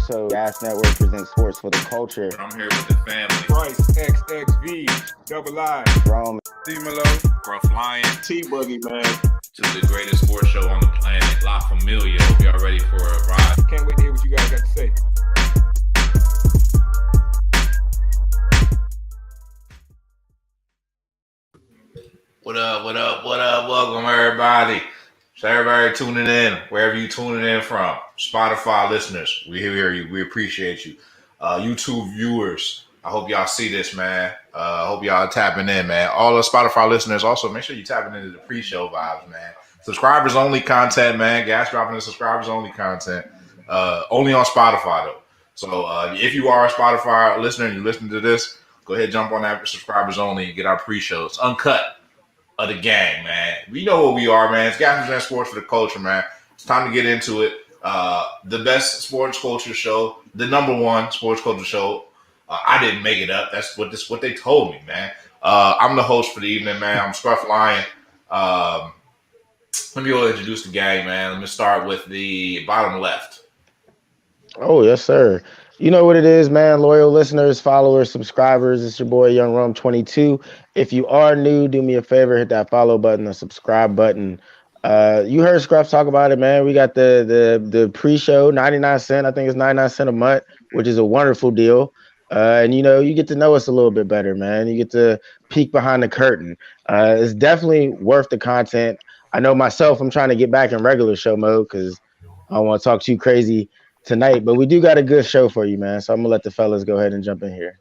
episode. Gas Network presents sports for the culture. I'm here with the family. Bryce, XXV, Double I, Rome, D-Malo, Gruff Lion. T-Boogie, man. Just the greatest sports show on the planet. La Familia. Hope y'all ready for a ride. Can't wait to hear what you guys got to say. What up? Welcome, everybody. So everybody tuning in, wherever you tuning in from. Spotify listeners, we hear you. We appreciate you. YouTube viewers, I hope y'all see this, man. Hope y'all tapping in, man. All the Spotify listeners, also make sure you tapping into the pre-show vibes, man. Subscribers only content, man. Gas dropping the subscribers only content. Only on Spotify though. So if you are a Spotify listener and you listen to this, go ahead, jump on that subscribers only and get our pre-shows uncut. Of the gang, man. We know what we are, man. It's Gas and Sports for the culture, man. It's time to get into it. The best sports culture show, the number one sports culture show. I didn't make it up. That's what they told me, man. I'm the host for the evening, man. I'm Scruff Lion. Let me go introduce the gang, man. Let me start with the bottom left. Oh, yes, sir. You know what it is, man. Loyal listeners, followers, subscribers. It's your boy, Young Rum 22. If you are new, do me a favor, hit that follow button, the subscribe button. You heard Scruff talk about it, man. We got the pre-show, 99 cents. I think it's 99 cents a month, which is a wonderful deal. And, you know, you get to know us a little bit better, man. You get to peek behind the curtain. It's definitely worth the content. I know myself, I'm trying to get back in regular show mode because I don't want to talk too crazy tonight, but we do got a good show for you, man. So I'm gonna let the fellas go ahead and jump in here.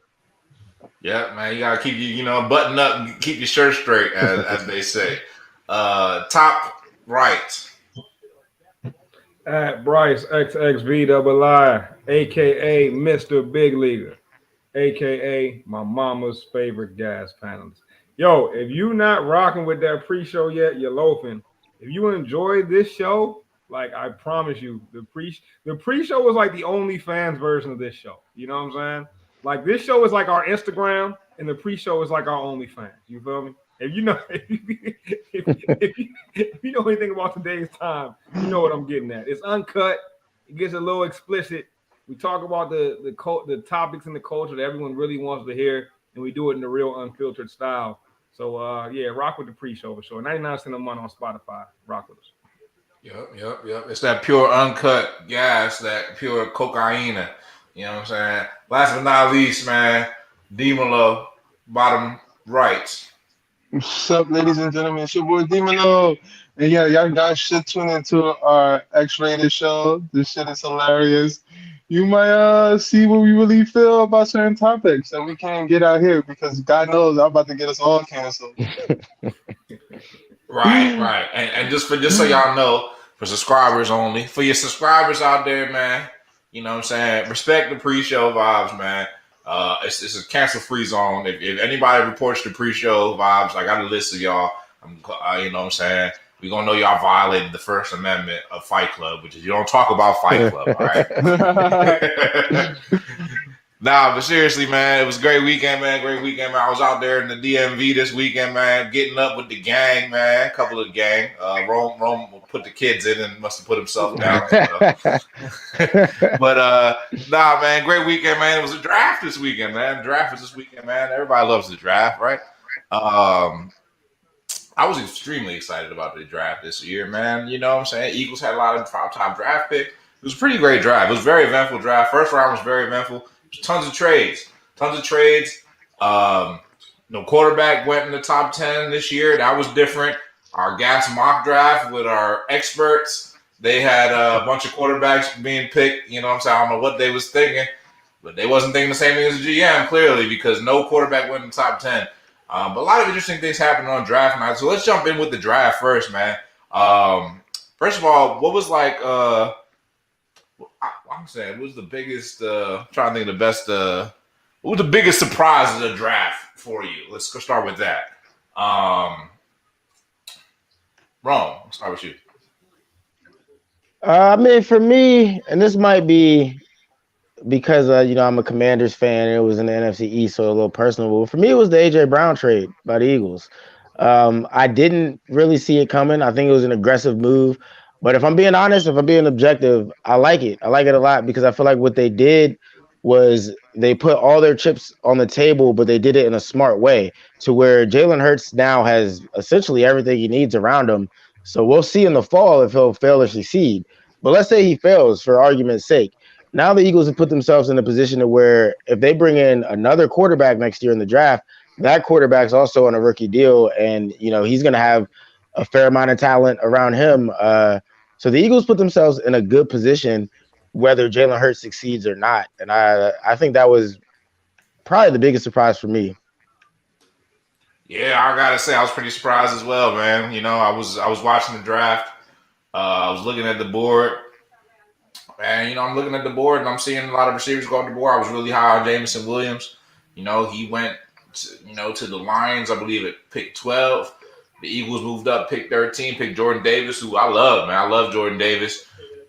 Yeah, man, you gotta keep you button up, keep your shirt straight, as they say. Top right. At Bryce, XXV, Double I, a.k.a. Mr. Big Leaguer, a.k.a. my mama's favorite gas panelist. Yo, if you not rocking with that pre-show yet, you're loafing. If you enjoy this show, like, I promise you, the pre-show was like the OnlyFans version of this show. You know what I'm saying? Like, this show is like our Instagram, and the pre-show is like our OnlyFans. You feel me? If you know, if you know anything about today's time, you know what I'm getting at. It's uncut. It gets a little explicit. We talk about the topics in the culture that everyone really wants to hear, and we do it in a real unfiltered style. So, yeah, rock with the pre-show for sure. 99 cents a month on Spotify. Rock with us. Yep. It's that pure uncut gas, that pure cocaine. You know what I'm saying? Last but not least, man, D-Malo, bottom right. What's up, ladies and gentlemen? It's your boy D-Malo. And yeah, y'all guys should tune into our X-rated show. This shit is hilarious. You might see what we really feel about certain topics that we can't get out here because God knows I'm about to get us all canceled. Right. And just so y'all know, for subscribers only, for your subscribers out there, man, you know what I'm saying? Respect the pre-show vibes, man. It's a cancel-free zone. If anybody reports the pre-show vibes, I got a list of y'all. You know what I'm saying? We're going to know y'all violated the First Amendment of Fight Club, which is you don't talk about Fight Club, all right? Nah, but seriously, man, it was a great weekend, man. I was out there in the DMV this weekend, man, getting up with the gang, man. A couple of gang. Rome put the kids in and must have put himself down. But nah, man, great weekend, man. It was a draft this weekend, man. Draft was this weekend, man. Everybody loves the draft, right? I was extremely excited about the draft this year, man. You know what I'm saying? Eagles had a lot of top draft picks. It was a pretty great draft. It was a very eventful draft. First round was very eventful. Tons of trades. No quarterback went in the top 10 this year. That was different. Our gas mock draft with our experts, they had a bunch of quarterbacks being picked. You know what I'm saying? I don't know what they was thinking, but they wasn't thinking the same thing as the GM, clearly, because no quarterback went in the top 10. But a lot of interesting things happened on draft night. So let's jump in with the draft first, man. First of all, what was like I'm saying, what was the biggest? Trying to think of the best. What was the biggest surprise of the draft for you? Let's go start with that. Rome, let's start with you. I mean, for me, and this might be because I'm a Commanders fan and it was in the NFC East, so a little personal. But for me, it was the AJ Brown trade by the Eagles. I didn't really see it coming. I think it was an aggressive move. But if I'm being honest, if I'm being objective, I like it. I like it a lot because I feel like what they did was they put all their chips on the table, but they did it in a smart way to where Jalen Hurts now has essentially everything he needs around him. So we'll see in the fall if he'll fail or succeed. But let's say he fails for argument's sake. Now the Eagles have put themselves in a position to where if they bring in another quarterback next year in the draft, that quarterback's also on a rookie deal, and he's going to have a fair amount of talent around him. So the Eagles put themselves in a good position, whether Jalen Hurts succeeds or not, and I think that was probably the biggest surprise for me. Yeah, I gotta say I was pretty surprised as well, man. I was watching the draft. I was looking at the board, and I'm looking at the board and I'm seeing a lot of receivers go off the board. I was really high on Jameson Williams. He went to the Lions, I believe, at pick 12. The Eagles moved up, pick 13, pick Jordan Davis, who I love, man. I love Jordan Davis.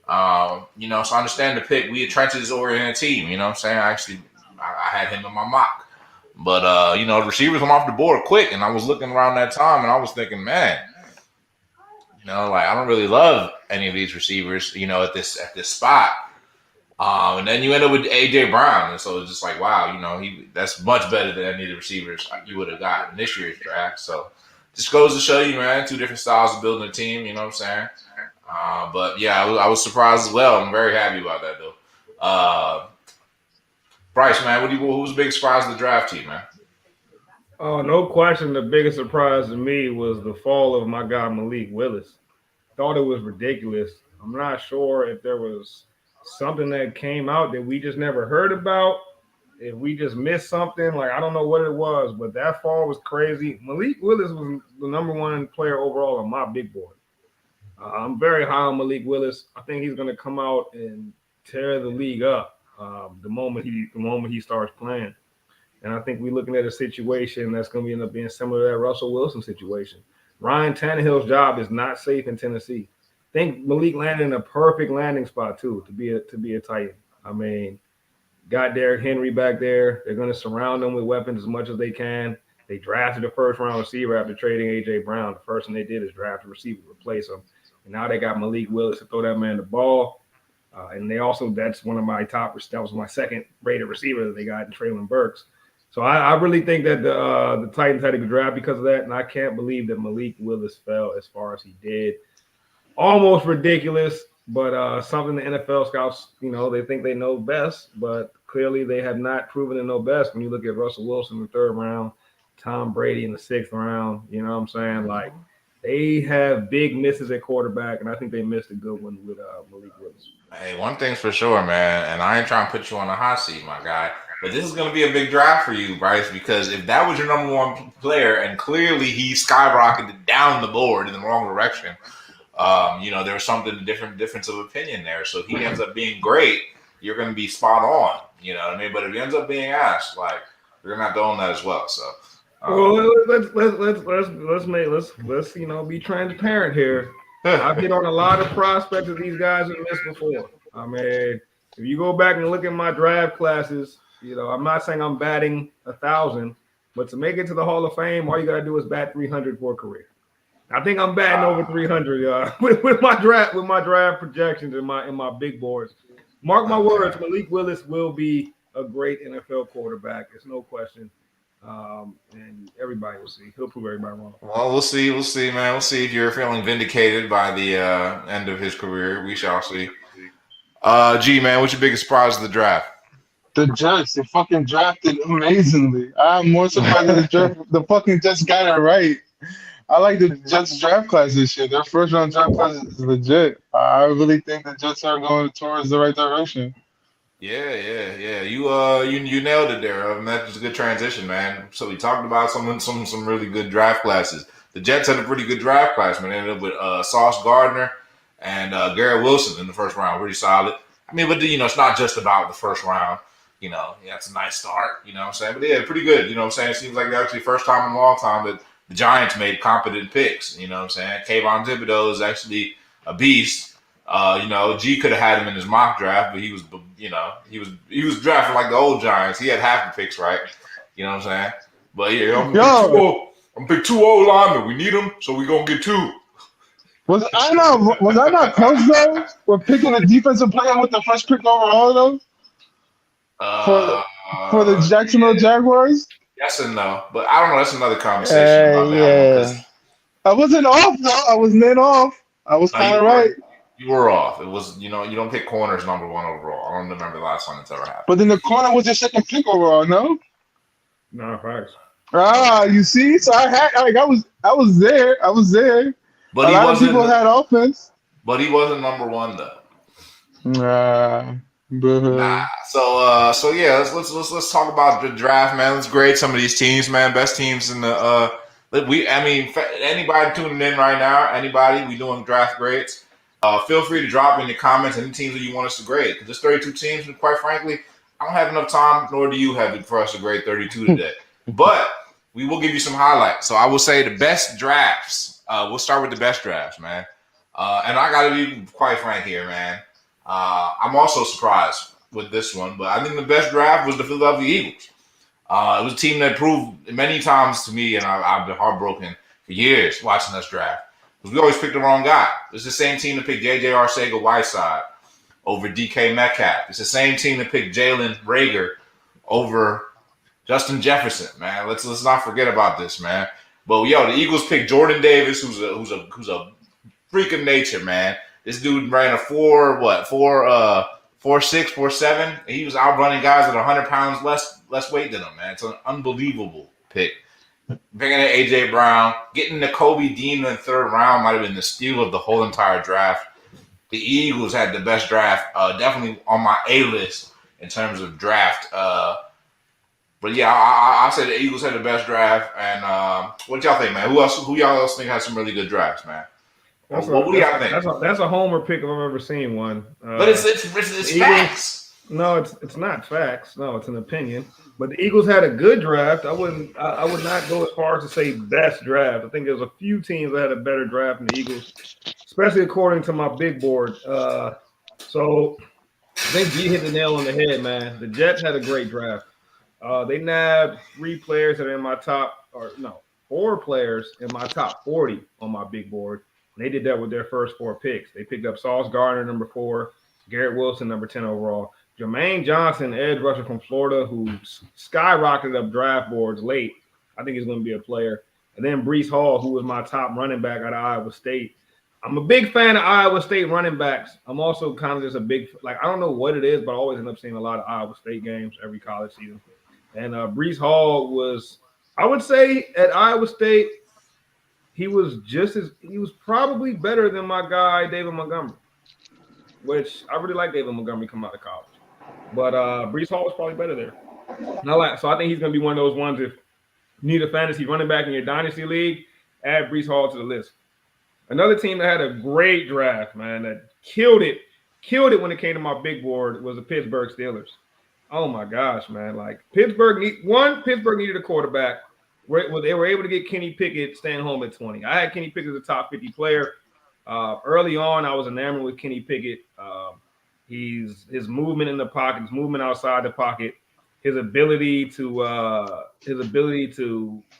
So I understand the pick. We a trenches oriented team. You know what I'm saying? I had him in my mock. But the receivers went off the board quick, and I was looking around that time, and I was thinking, man, like I don't really love any of these receivers, at this spot. And then you end up with AJ Brown, and so it's just like, wow, that's much better than any of the receivers you would have gotten this year's draft. So just goes to show you, man, two different styles of building a team. You know what I'm saying? But yeah, I was surprised as well. I'm very happy about that though. Bryce, man, who was the big surprise of the draft team, man? Oh, no question. The biggest surprise to me was the fall of my guy Malik Willis. Thought it was ridiculous. I'm not sure if there was something that came out that we just never heard about. If we just missed something, like I don't know what it was, but that fall was crazy. Malik Willis was the number one player overall on my big board. I'm very high on Malik Willis. I think he's going to come out and tear the league up the moment he starts playing. And I think we're looking at a situation that's going to end up being similar to that Russell Wilson situation. Ryan Tannehill's job is not safe in Tennessee. I think Malik landed in a perfect landing spot too to be a Titan. I mean, got Derrick Henry back there. They're going to surround him with weapons as much as they can. They drafted a first-round receiver after trading A.J. Brown. The first thing they did is draft a receiver to replace him. And now they got Malik Willis to throw that man the ball. And they also, that was my second-rated receiver that they got in Traylon Burks. So I really think that the Titans had a good draft because of that, and I can't believe that Malik Willis fell as far as he did. Almost ridiculous, but something the NFL scouts, they think they know best, but clearly they have not proven to know best. When you look at Russell Wilson in the third round, Tom Brady in the sixth round, you know what I'm saying? Like, they have big misses at quarterback, and I think they missed a good one with Malik Willis. Hey, one thing's for sure, man, and I ain't trying to put you on the hot seat, my guy, but this is going to be a big draft for you, Bryce, because if that was your number one player and clearly he skyrocketed down the board in the wrong direction, there was something difference of opinion there. So if he ends up being great, you're going to be spot on. You know what I mean? But if he ends up being ass, like you're going to have to own that as well. So, well, let's be transparent here. I've hit on a lot of prospects that these guys have missed before. I mean, if you go back and look at my draft classes, I'm not saying I'm batting 1,000, but to make it to the Hall of Fame, all you got to do is bat 300 for a career. I think I'm batting over 300 with my draft projections in my big boards. Mark my words, Malik Willis will be a great NFL quarterback. There's no question. And everybody will see. He'll prove everybody wrong. Well, we'll see, man. We'll see if you're feeling vindicated by the end of his career. We shall see. G, man, what's your biggest surprise of the draft? The Jets, they fucking drafted amazingly. I'm more surprised that the fucking Jets got it right. I like the Jets draft class this year. Their first round draft class is legit. I really think the Jets are going towards the right direction. Yeah. You nailed it there. That was a good transition, man. So we talked about some really good draft classes. The Jets had a pretty good draft class, man. They ended up with Sauce Gardner and Garrett Wilson in the first round. Pretty solid. I mean, but it's not just about the first round. It's a nice start. You know what I'm saying? But yeah, pretty good. You know what I'm saying? It seems like actually first time in a long time that the Giants made competent picks. You know what I'm saying? Kayvon Thibodeau is actually a beast. G could have had him in his mock draft, but he was drafting like the old Giants. He had half the picks right. You know what I'm saying? But yeah, I'm pick two old linemen. We need them, so we gonna get two. Was I not close though? We're picking a defensive player with the first pick overall though for for the Jacksonville Jaguars. Yes and no, but I don't know. That's another conversation about that one because Yeah. I wasn't off though. I was net off. I was no, kind of right. you were off. It was you don't pick corners number one overall. I don't remember the last time it's ever happened. But then the corner was your second pick overall. No. No, facts. Ah, you see, so I was there. I was there. But A he lot of people wasn't. had offense. But he wasn't number one though. Nah, Nah. So yeah, let's talk about the draft, man. Let's grade some of these teams, man. Best teams in the anybody tuning in right now, anybody, we doing draft grades. Feel free to drop in the comments any teams that you want us to grade. Because there's 32 teams, and quite frankly, I don't have enough time, nor do you have it for us to grade 32 today. But we will give you some highlights. So I will say the best drafts. We'll start with the best drafts, man. And I got to be quite frank here, man. I'm also surprised with this one, but I think the best draft was the Philadelphia Eagles. It was a team that proved many times to me, and I've been heartbroken for years watching this draft, because we always picked the wrong guy. It's the same team that picked J.J. Arcega-Whiteside over DK Metcalf. It's the same team that picked Jalen Reagor over Justin Jefferson, man. Let's not forget about this, man. But the Eagles picked Jordan Davis, who's a freak of nature, man. This dude ran a 4.6, 4.7, and he was outrunning guys at 100 pounds less weight than him, man. It's an unbelievable pick. Picking at A.J. Brown, getting Nakobe Dean in the third round might have been the steal of the whole entire draft. The Eagles had the best draft, definitely on my A list in terms of draft. But yeah, I said the Eagles had the best draft. And what y'all think, man? Who y'all else think has some really good drafts, man? What do y'all think? That's a homer pick if I've ever seen one. But it's facts. No, it's not facts. No, it's an opinion. But the Eagles had a good draft. I would not go as far as to say best draft. I think there's a few teams that had a better draft than the Eagles, especially according to my big board. So I think G hit the nail on the head, man. The Jets had a great draft. They nabbed 4 players in my top 40 on my big board. And they did that with their first 4 picks. They picked up Sauce Gardner, number 4, Garrett Wilson, number 10 overall. Jermaine Johnson, edge rusher from Florida, who skyrocketed up draft boards late. I think he's going to be a player. And then Breece Hall, who was my top running back out of Iowa State. I'm a big fan of Iowa State running backs. I'm also kind of just a big – I don't know what it is, but I always end up seeing a lot of Iowa State games every college season. And Breece Hall was – I would say at Iowa State, he was probably better than my guy, David Montgomery, which I really like David Montgomery coming out of college. But Breece Hall was probably better there. So I think he's going to be one of those ones, if you need a fantasy running back in your dynasty league, add Breece Hall to the list. Another team that had a great draft, man, that killed it when it came to my big board, was the Pittsburgh Steelers. Oh, my gosh, man. Pittsburgh needed a quarterback. They were able to get Kenny Pickett staying home at 20. I had Kenny Pickett as a top 50 player. Early on, I was enamored with Kenny Pickett. His movement in the pocket, his movement outside the pocket, his ability to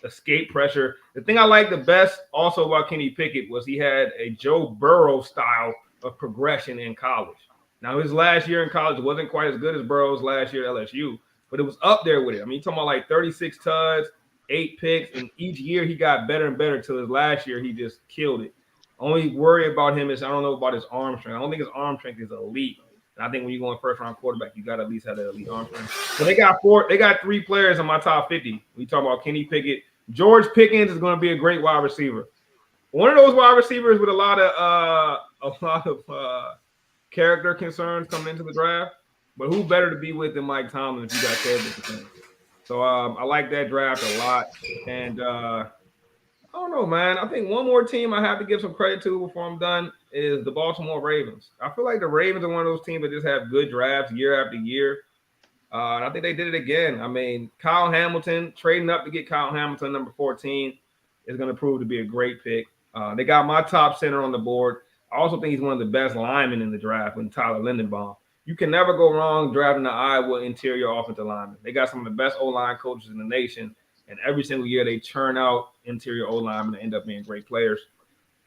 escape pressure. The thing I liked the best also about Kenny Pickett was he had a Joe Burrow style of progression in college. Now, his last year in college wasn't quite as good as Burrow's last year at LSU, but it was up there with it. I mean, you're talking about 36 tuds, 8 picks, and each year he got better and better until his last year he just killed it. Only worry about him is I don't know about his arm strength. I don't think his arm strength is elite. And I think when you go in first round quarterback, you got to at least have that elite arm strength. So they got 3 players in my top 50. We talk about Kenny Pickett. George Pickens is going to be a great wide receiver. One of those wide receivers with a lot of character concerns coming into the draft. But who better to be with than Mike Tomlin if you got character concerns? So I like that draft a lot. And I don't know, man. I think one more team I have to give some credit to before I'm done is the Baltimore Ravens. I feel like the Ravens are one of those teams that just have good drafts year after year. And I think they did it again. I mean, Kyle Hamilton, trading up to get Kyle Hamilton, number 14, is going to prove to be a great pick. They got my top center on the board. I also think he's one of the best linemen in the draft with Tyler Lindenbaum. You can never go wrong drafting the Iowa interior offensive lineman. They got some of the best O-line coaches in the nation. And every single year they churn out interior O-linemen and end up being great players.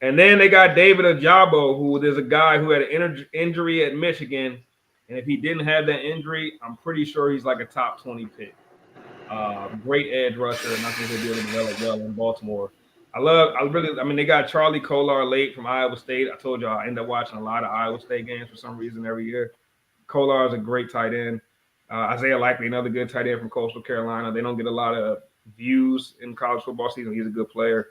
And then they got David Ajabo, who there's a guy who had an injury at Michigan. And if he didn't have that injury, I'm pretty sure he's like a top 20 pick. Great edge rusher, and I think he'll be able to develop well in Baltimore. They got Charlie Kolar late from Iowa State. I told y'all I end up watching a lot of Iowa State games for some reason every year. Kolar is a great tight end. Isaiah Likely, another good tight end from Coastal Carolina. They don't get a lot of views in college football season. He's a good player.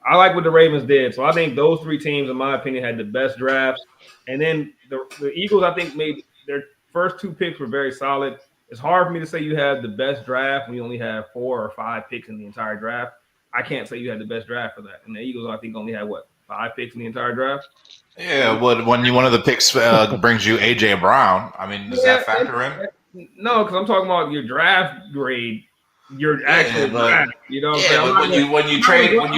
I like what the Ravens did. So I think those three teams, in my opinion, had the best drafts. And then the Eagles, I think, made their first two picks were very solid. It's hard for me to say you have the best draft when you only have 4 or 5 picks in the entire draft. I can't say you had the best draft for that. And the Eagles, I think, only had, 5 picks in the entire draft? Yeah, but when one of the picks brings you A.J. Brown, I mean, does that factor in? No, because I'm talking about your draft grade. Your actual draft, you know. When you trade one of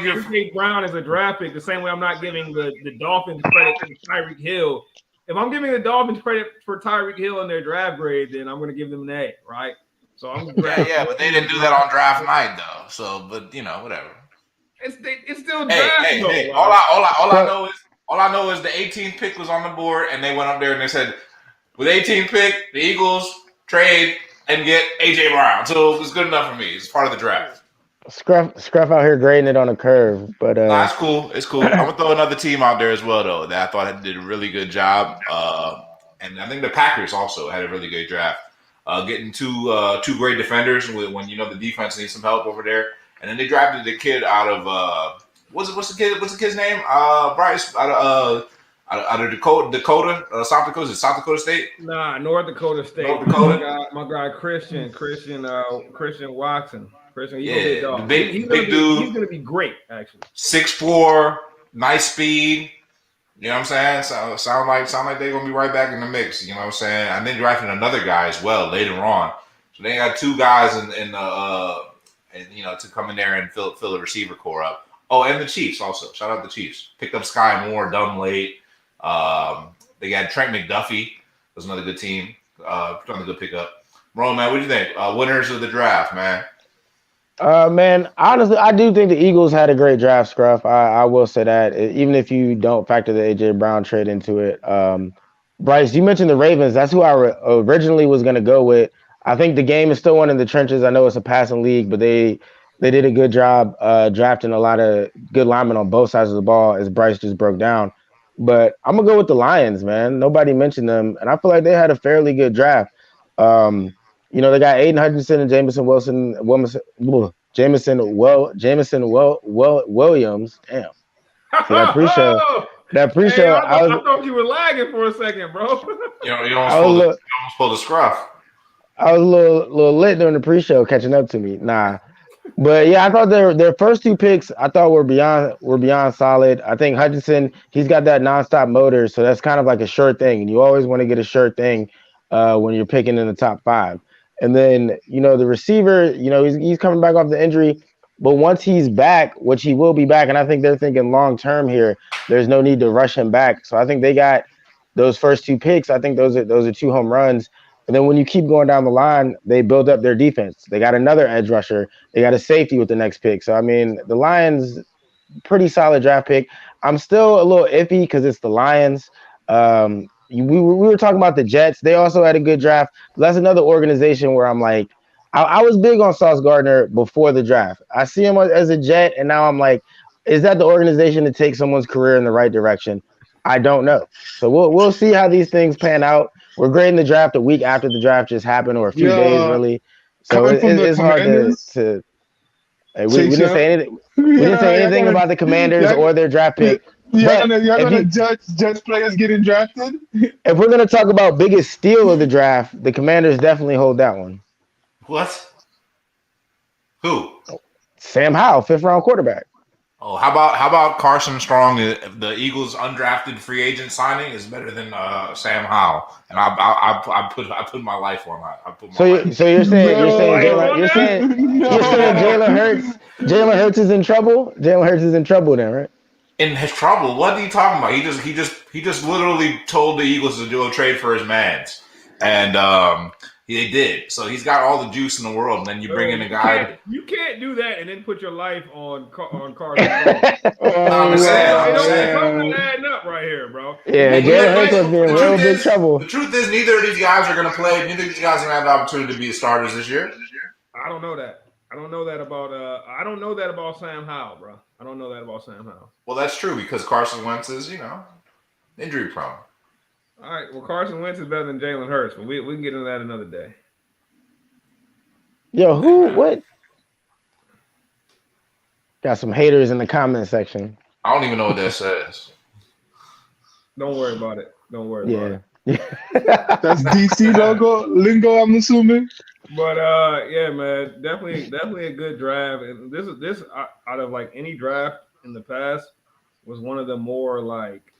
your A.J. Brown as a draft pick, the same way I'm not giving the Dolphins credit for Tyreek Hill. If I'm giving the Dolphins credit for Tyreek Hill in their draft grade, then I'm going to give them an A, right? So I'm but they didn't do that on draft night though. So, but whatever. It's still draft. Hey. All I know is the 18th pick was on the board, and they went up there and they said, with 18th pick, the Eagles trade and get A.J. Brown. So it was good enough for me. It's part of the draft. Scruff out here grading it on a curve, but nah, it's cool. It's cool. I'm gonna throw another team out there as well, though, that I thought did a really good job. And I think the Packers also had a really good draft, getting two great defenders when the defense needs some help over there. And then they drafted the kid out of what's the kid's name? Bryce out of Dakota, South Dakota. Is it South Dakota State? Nah, North Dakota State. North Dakota. My guy Christian Watson. Christian, he's big dude. He's gonna be great, actually. 6'4", nice speed. You know what I'm saying? Sound like they're gonna be right back in the mix. You know what I'm saying? And then drafting another guy as well later on. So they got 2 guys to come in there and fill the receiver core up. Oh, and the Chiefs also. Shout out the Chiefs. Picked up Sky Moore, dumb late. They got Trent McDuffie. Was another good team. Another good pickup. Bro, man, what do you think? Winners of the draft, man. Man, honestly, I do think the Eagles had a great draft, Scruff. I will say that, even if you don't factor the A.J. Brown trade into it. Bryce, you mentioned the Ravens. That's who I originally was going to go with. I think the game is still one in the trenches. I know it's a passing league, but they did a good job drafting a lot of good linemen on both sides of the ball, as Bryce just broke down. But I'm going to go with the Lions, man. Nobody mentioned them, and I feel like they had a fairly good draft. They got Aiden Hutchinson and Jameson Williams. Damn. So that pre-show. I thought you were lagging for a second, bro. You almost pulled a scruff. I was a little lit during the pre-show, catching up to me. Nah. But yeah, I thought their first 2 picks were beyond solid. I think Hutchinson, he's got that nonstop motor, so that's kind of like a sure thing. And you always want to get a sure thing when you're picking in the top 5. And then, the receiver, he's coming back off the injury. But once he's back, which he will be back, and I think they're thinking long term here, there's no need to rush him back. So I think they got those first 2 picks. I think those are 2 home runs. And then when you keep going down the line, they build up their defense. They got another edge rusher. They got a safety with the next pick. So, I mean, the Lions, pretty solid draft pick. I'm still a little iffy because it's the Lions. We were talking about the Jets. They also had a good draft. That's another organization where I'm like, I was big on Sauce Gardner before the draft. I see him as a Jet, and now I'm like, is that the organization to take someone's career in the right direction? I don't know. So we'll see how these things pan out. We're grading the draft a week after the draft just happened, or a few days really. So it's hard to we didn't say anything. We didn't say anything about the Commanders or their draft pick. Y'all gonna judge players getting drafted? If we're gonna talk about biggest steal of the draft, the Commanders definitely hold that one. What? Who? Sam Howell, 5th round quarterback. Oh, how about Carson Strong? The Eagles' undrafted free agent signing is better than Sam Howell, and I put my life on that. So you're saying Jalen Hurts is in trouble? Jalen Hurts is in trouble then, right? In his trouble? What are you talking about? He just literally told the Eagles to do a trade for his mans, and They did. So he's got all the juice in the world. And then you bring in a guy. You can't do that and then put your life on Carson Wentz. I'm saying. Something adding up right here, bro. Yeah, Jalen Hurts must be in real big trouble. The truth is, neither of these guys are going to play. Neither of these guys are going to have the opportunity to be the starters this year. I don't know that. I don't know that about Sam Howell, bro. I don't know that about Sam Howell. Well, that's true because Carson Wentz is, injury prone. All right. Well, Carson Wentz is better than Jalen Hurts, but we can get into that another day. Yo, what? Got some haters in the comment section. I don't even know what that says. Don't worry about it. Don't worry about it. That's DC lingo, I'm assuming. But yeah, man, definitely a good draft. And this out of like any draft in the past was one of the more like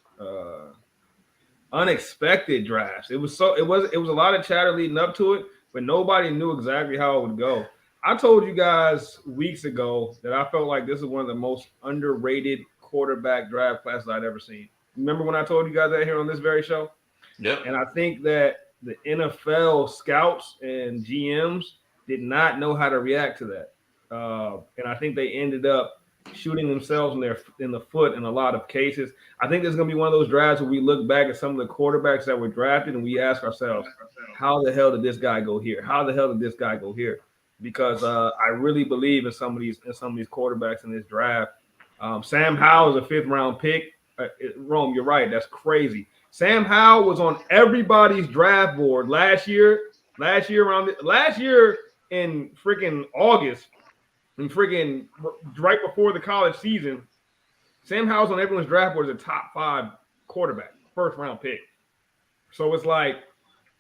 unexpected drafts. It was a lot of chatter leading up to it, but nobody knew exactly how it would go. I told you guys weeks ago that I felt like this is one of the most underrated quarterback draft classes I'd ever seen. Remember when I told you guys that here on this very show? Yep. And I think that the NFL scouts and GMs did not know how to react to that. And I think they ended up shooting themselves in the foot in a lot of cases. I think there's going to be one of those drafts where we look back at some of the quarterbacks that were drafted and we ask ourselves, how the hell did this guy go here? How the hell did this guy go here? Because I really believe in some of these quarterbacks in this draft. Sam Howell is a 5th round pick. Rome, you're right. That's crazy. Sam Howell was on everybody's draft board last year in freaking August, and freaking right before the college season. Sam Howell's on everyone's draft board as a top 5 quarterback, 1st round pick. So it's like,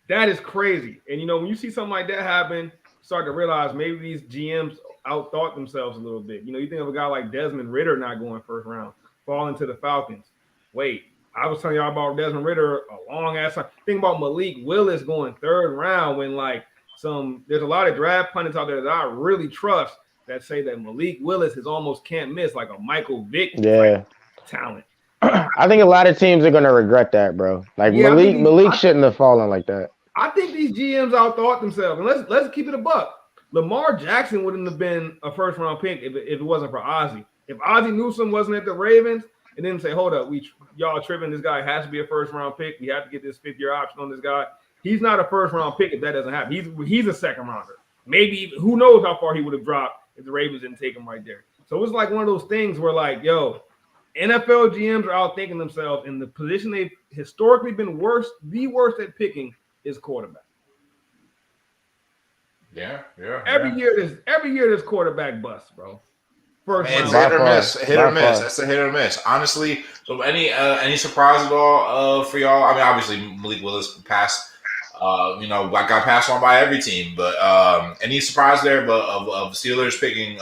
that is crazy. And when you see something like that happen, start to realize maybe these GMs outthought themselves a little bit. You think of a guy like Desmond Ridder not going 1st round, falling to the Falcons. Wait, I was telling y'all about Desmond Ridder a long ass time. Think about Malik Willis going 3rd round when there's a lot of draft pundits out there that I really trust that say that Malik Willis is almost can't miss, like a Michael Vick talent. I think a lot of teams are going to regret that, bro. Malik shouldn't have fallen like that. I think these GMs outthought themselves. And let's keep it a buck. Lamar Jackson wouldn't have been a 1st round pick if it wasn't for Ozzie. If Ozzie Newsome wasn't at the Ravens and then say, hold up, y'all tripping, this guy has to be a 1st round pick. We have to get this 5th-year option on this guy. He's not a 1st round pick if that doesn't happen. He's a 2nd rounder. Maybe who knows how far he would have dropped if the Ravens didn't take him right there. So it's like one of those things where NFL GMs are outthinking themselves, and the position they've historically been the worst at picking is quarterback. Yeah. Every year there's quarterback bust, bro. It's hit or miss. That's a hit or miss. Honestly, so any surprise at all for y'all? I mean, obviously Malik Willis passed. Got passed on by every team, but any surprise there? But of Steelers picking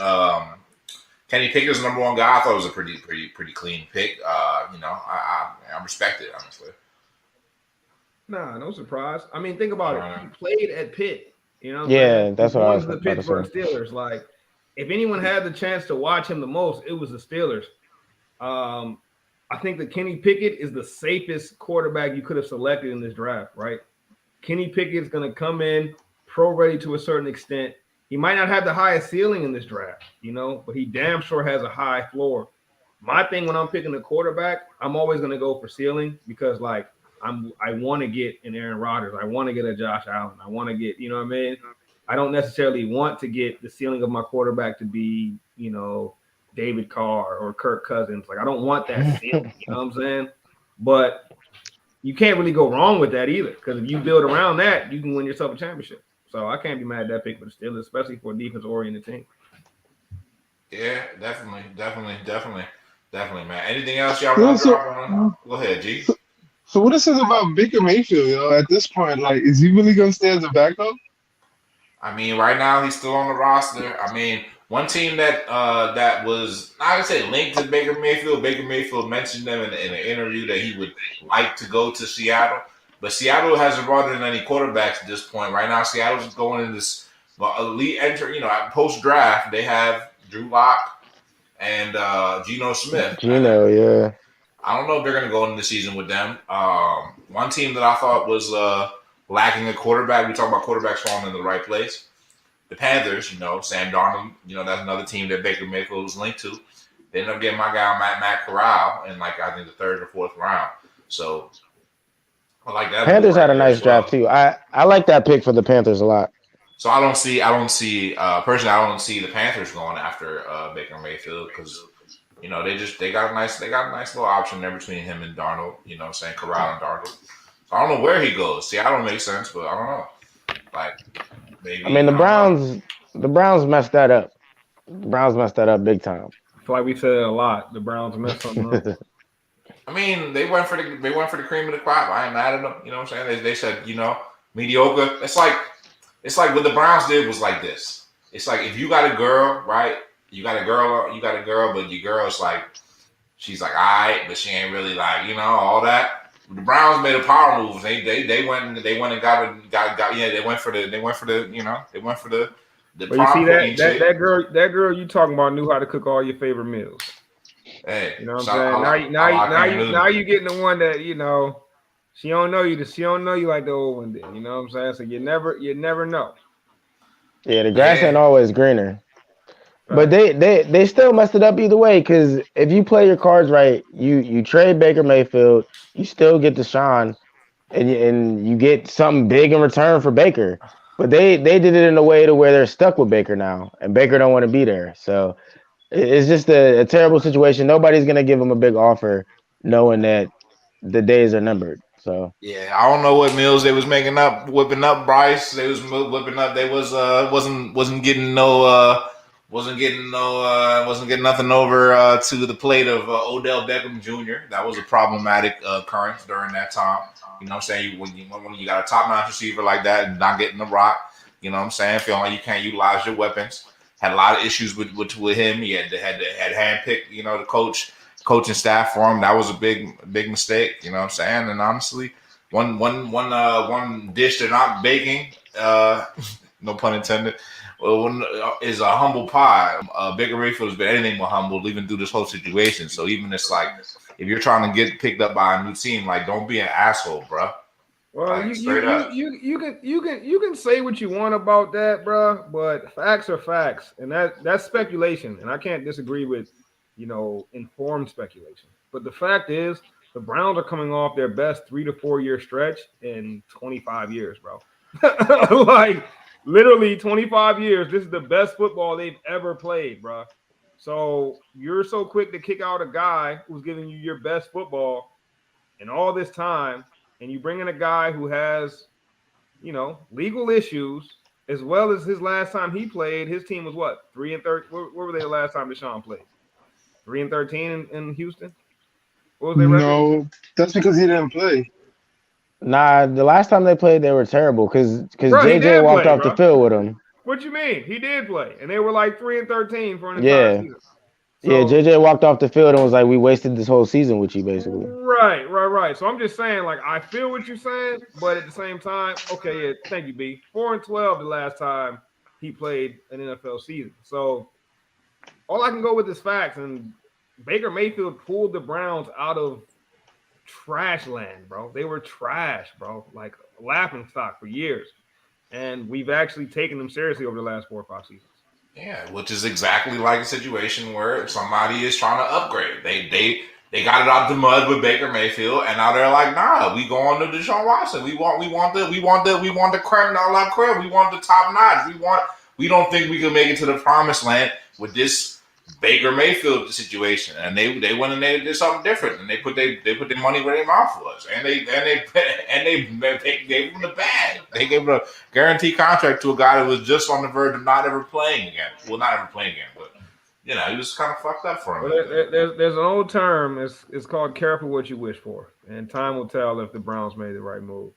Kenny Pickett's #1 guy, I thought it was a pretty clean pick. I respect it, honestly. Nah, no surprise. I mean, think about it. He played at Pitt. That's what I was the Pittsburgh Steelers. Like, if anyone had the chance to watch him the most, it was the Steelers. I think that Kenny Pickett is the safest quarterback you could have selected in this draft, right? Kenny Pickett's going to come in pro-ready to a certain extent. He might not have the highest ceiling in this draft, but he damn sure has a high floor. My thing when I'm picking a quarterback, I'm always going to go for ceiling because, I want to get an Aaron Rodgers. I want to get a Josh Allen. I want to get, you know what I mean? I don't necessarily want to get the ceiling of my quarterback to be, David Carr or Kirk Cousins. Like, I don't want that ceiling, you know what I'm saying? But you can't really go wrong with that either because if you build around that, you can win yourself a championship. So I can't be mad at that pick for the Steelers, especially for a defense-oriented team. Yeah, definitely, man. Anything else y'all want to drop on? Go ahead, G. So what is it about Baker Mayfield, at this point? Like, is he really going to stay as a backup? I mean, right now he's still on the roster. I mean, one team that was, I would say, linked to Baker Mayfield mentioned them in an interview that he would like to go to Seattle. But Seattle hasn't brought in any quarterbacks at this point. Right now, Seattle's going in this elite entry. Post-draft, they have Drew Lock and Geno Smith. Yeah. I don't know if they're going to go into the season with them. One team that I thought was lacking a quarterback. We talk about quarterbacks falling in the right place. The Panthers, Sam Darnold, that's another team that Baker Mayfield was linked to. They ended up getting my guy Matt Corral in I think the 3rd or 4th round. So I like that. Panthers right had a nice draft too. I like that pick for the Panthers a lot. So I don't see personally. I don't see the Panthers going after Baker Mayfield because they got a nice little option there between him and Darnold. Saying Corral and Darnold. So I don't know where he goes. Seattle makes sense, but I don't know. Maybe. I mean, the Browns messed that up. The Browns messed that up big time. I feel like we said it a lot. The Browns messed something up. I mean, they went for the cream of the crop. I ain't mad at them. You know what I'm saying? They said mediocre. It's like what the Browns did was like this. It's like if you got a girl, right? You got a girl, but your girl's she's all right, but she ain't really all that. The Browns made a power move. They went and got they went for the But you see that girl you talking about knew how to cook all your favorite meals. Hey, you know what I'm saying? Now you getting the one that she don't know you. She don't know you like the old one did. You know what I'm saying? So you never know. Yeah, the grass ain't always greener. But they still messed it up either way because if you play your cards right, you trade Baker Mayfield, you still get Deshaun, and you get something big in return for Baker. But they did it in a way to where they're stuck with Baker now, and Baker don't want to be there. So it's just a terrible situation. Nobody's gonna give him a big offer, knowing that the days are numbered. So yeah, I don't know what meals they was whipping up Bryce. They was whipping up. They wasn't getting nothing over to the plate of Odell Beckham Jr. That was a problematic occurrence during that time. You know what I'm saying? When you got a top-notch receiver like that and not getting the rock, you know what I'm saying? Feeling like you can't utilize your weapons. Had a lot of issues with him. He had handpicked, the coaching staff for him. That was a big mistake. You know what I'm saying? And honestly, one dish they're not baking, no pun intended, is a humble pie. Baker Mayfield has been anything but humble even through this whole situation. So even it's if you're trying to get picked up by a new team, don't be an asshole, bro. Well, you can say what you want about that, bro, but facts are facts, and that's speculation, and I can't disagree with informed speculation. But the fact is, the Browns are coming off their best 3 to 4 year stretch in 25 years, bro. Literally 25 years. This is the best football they've ever played, bro. So you're so quick to kick out a guy who's giving you your best football in all this time, and you bring in a guy who has, legal issues, as well as his last time he played, his team was what? 3-13. Where were they the last time Deshaun played? 3-13 in Houston? What was their record? No, that's because he didn't play. Nah, the last time they played, they were terrible because JJ walked off the field with him. What you mean? He did play, and they were 3-13 for an entire season. So, JJ walked off the field and was like, "We wasted this whole season with you, basically." Right. So I'm just saying, I feel what you're saying, but at the same time, okay, yeah, thank you, B. 4-12 the last time he played an NFL season. So all I can go with is facts, and Baker Mayfield pulled the Browns out of trash land, bro. They were trash, bro, like a laughing stock for years. And we've actually taken them seriously over the last 4 or 5 seasons. Yeah, which is exactly like a situation where somebody is trying to upgrade. They got it out the mud with Baker Mayfield, and now they're like, nah, we go on to Deshaun Watson. We want the creme de la creme. We want the top notch. We don't think we can make it to the promised land with this Baker Mayfield situation, and they went and they did something different, and they put their money where their mouth was, and they gave him the bag. They gave him a guaranteed contract to a guy that was just on the verge of not ever playing again. Well, not ever playing again, but he was kind of fucked up for him. Well, there's an old term. It's called "careful what you wish for," and time will tell if the Browns made the right move.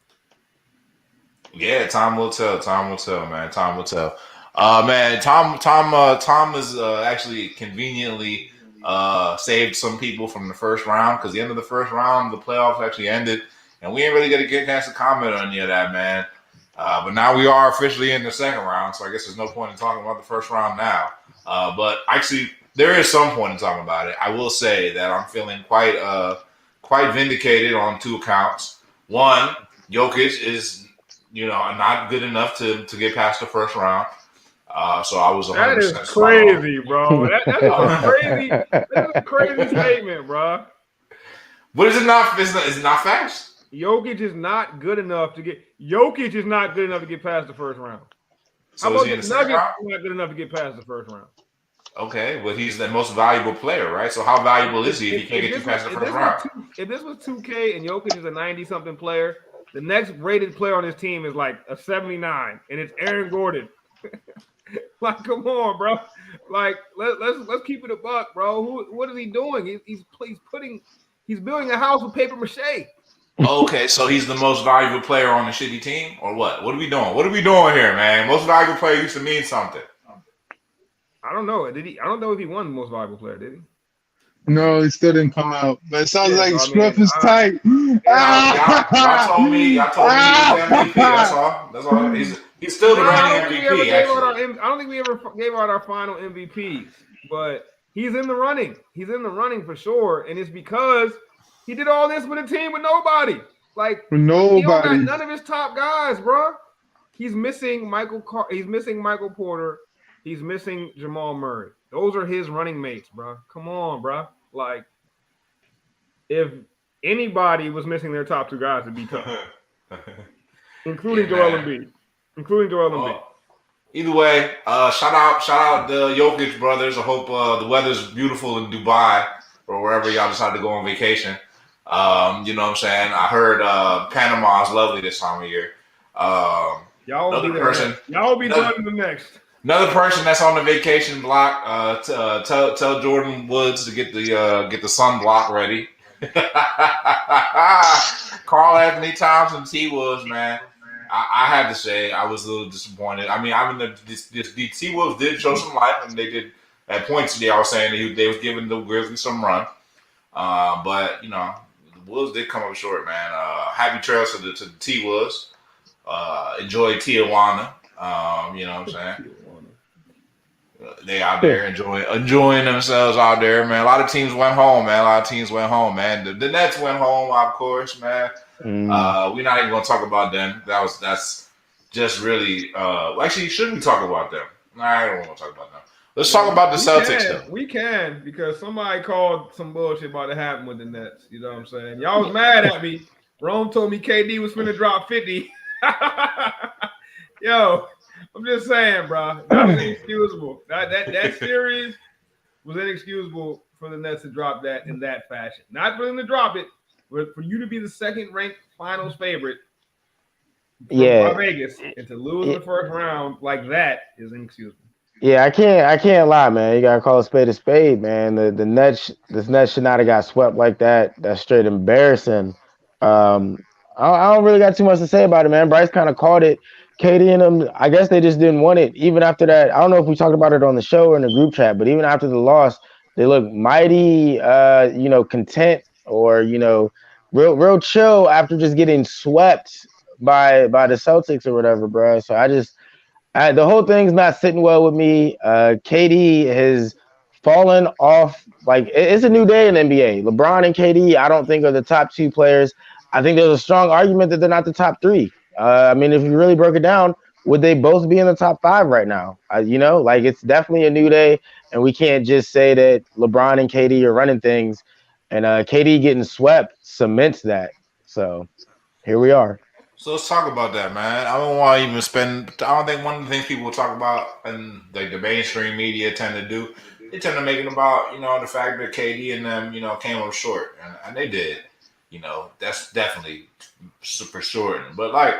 Yeah, time will tell. Time will tell, man. Time will tell. Man, Tom is actually conveniently saved some people from the first round because the end of the first round, the playoffs actually ended, and we ain't really get a chance to comment on any of that, man. But now we are officially in the second round, so I guess there's no point in talking about the first round now. But actually, there is some point in talking about it. I will say that I'm feeling quite vindicated on 2 accounts. One, Jokic is not good enough to get past the first round. So I was That 100% is spot on. crazy, bro. That's a crazy. That's a crazy statement, bro. But is it not? Is it not facts? Jokic is not good enough to get. Jokic is not good enough to get past the first round. How So is about he in the the second Nuggets round? not good enough to get past the first round? Okay, but he's the most valuable player, right? So how valuable is he if he can't get you past the first round? If this was 2K and Jokic is a 90-something player, the next rated player on his team is like a 79, and it's Aaron Gordon. Like, come on, bro. Like, let's keep it a buck, bro. What is he doing? He's building a house with paper mache. Okay, so he's the most valuable player on the shitty team, or what? What are we doing? What are we doing here, man? Most valuable player used to mean something. I don't know. Did he? I don't know if he won the most valuable player. Did he? No, it still didn't come out. But it sounds like so, Scruff is tight. Y'all told me he was MVP. That's all. That's all. He's still the reigning MVP. Actually, I don't think we ever gave out our final MVPs, but he's in the running. He's in the running for sure, and it's because he did all this with a team with nobody. Like nobody. He don't got none of his top guys, bro. He's missing He's missing Michael Porter. He's missing Jamal Murray. Those are his running mates, bro. Come on, bro. Like, if anybody was missing their top two guys, it'd be tough. Including Joel Embiid. Either way, shout out the Jokic brothers. I hope the weather's beautiful in Dubai or wherever y'all decide to go on vacation. You know what I'm saying? I heard Panama is lovely this time of year. Y'all will be done in the next. Another person that's on the vacation block, tell Jordan Woods to get the sunblock ready. Carl Anthony Towns and T Woods, man. I had to say I was a little disappointed. I mean, the T Wolves did show some life, and they did at points. I was saying they was giving the Grizzlies some run, but the Wolves did come up short, man. Happy trails to the T Wolves. Enjoy Tijuana. You know what I'm saying? They out there enjoying themselves out there, man. A lot of teams went home, man. The Nets went home, of course, man. We're not even gonna talk about them. That's just really. Actually, should we talk about them? I don't want to talk about them. Let's talk about the Celtics, though. We can, because somebody called some bullshit about to happen with the Nets. You know what I'm saying? Y'all was mad at me. Rome told me KD was finna drop 50. Yo, I'm just saying, bro. That was inexcusable. That series was inexcusable for the Nets to drop that in that fashion. Not for them to drop it, but for you to be the second-ranked finals favorite from Vegas and to lose in the first round like that is inexcusable. Yeah, I can't lie, man. You gotta call a spade, man. The Nets should not have got swept like that. That's straight embarrassing. I don't really got too much to say about it, man. Bryce kind of called it. Katie and them, I guess they just didn't want it. Even after that, I don't know if we talked about it on the show or in the group chat, but even after the loss, they look mighty, content or real chill after just getting swept by the Celtics or whatever, bro. So the whole thing's not sitting well with me. KD has fallen off. Like, it's a new day in NBA. LeBron and KD, I don't think are the top two players. I think there's a strong argument that they're not the top three. I mean, if you really broke it down, would they both be in the top five right now? It's definitely a new day, and we can't just say that LeBron and KD are running things, and KD getting swept cements that. So here we are. So let's talk about that, man. I don't want to even spend. I don't think one of the things people talk about and like the mainstream media tend to do, they tend to make it about the fact that KD and them came up short, and they did. That's definitely super short. But like,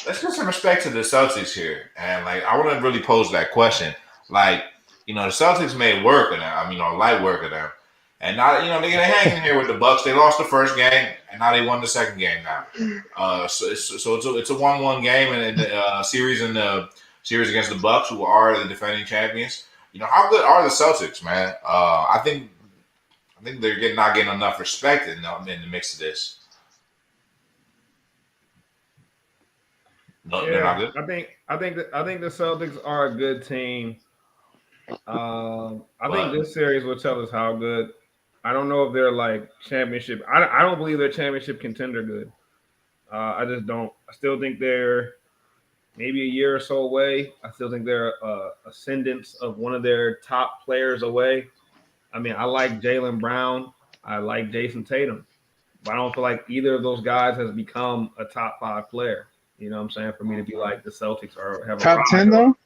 let's give some respect to the Celtics here, and like I want to really pose that question. Like, the Celtics made work of them. I mean, light work of them. And now, they're hanging here with the Bucks. They lost the first game, and now they won the second game. Now, so it's a 1-1 game in the series against the Bucks, who are the defending champions. How good are the Celtics, man? I think they're not getting enough respect in the mix of this. No, they're not good. I think the Celtics are a good team. I think this series will tell us how good. I don't know if they're like championship. I don't believe they're championship contender good. I just don't. I still think they're maybe a year or so away. I still think they're ascendance of one of their top players away. I mean, I like Jalen Brown. I like Jason Tatum. But I don't feel like either of those guys has become a top 5 player. You know what I'm saying? For me to be like the Celtics are have Top arrived. 10 though.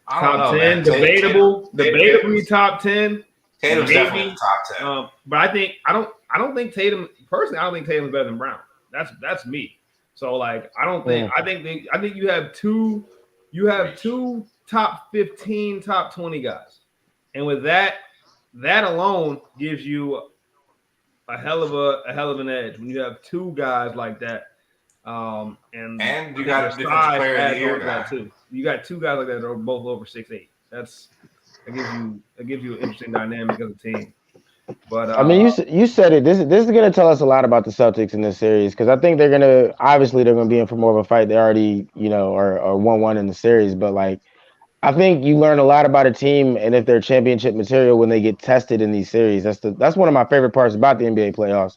I don't Top know, 10, man. debatably top 10. Tatum's definitely in Maybe. the top 10. But I don't think Tatum personally. I don't think Tatum's better than Brown. That's me. So like I don't think I think you have two top 15, top 20 guys, and with that alone gives you a hell of an edge when you have two guys like that. And you got a defensive player of the year guy too. You got two guys like that are both over 6'8". That gives you an interesting dynamic of the team. But I mean, you said it. This is going to tell us a lot about the Celtics in this series because I think they're going to be in for more of a fight. They already are 1-1 in the series, but like I think you learn a lot about a team and if they're championship material when they get tested in these series. That's one of my favorite parts about the NBA playoffs.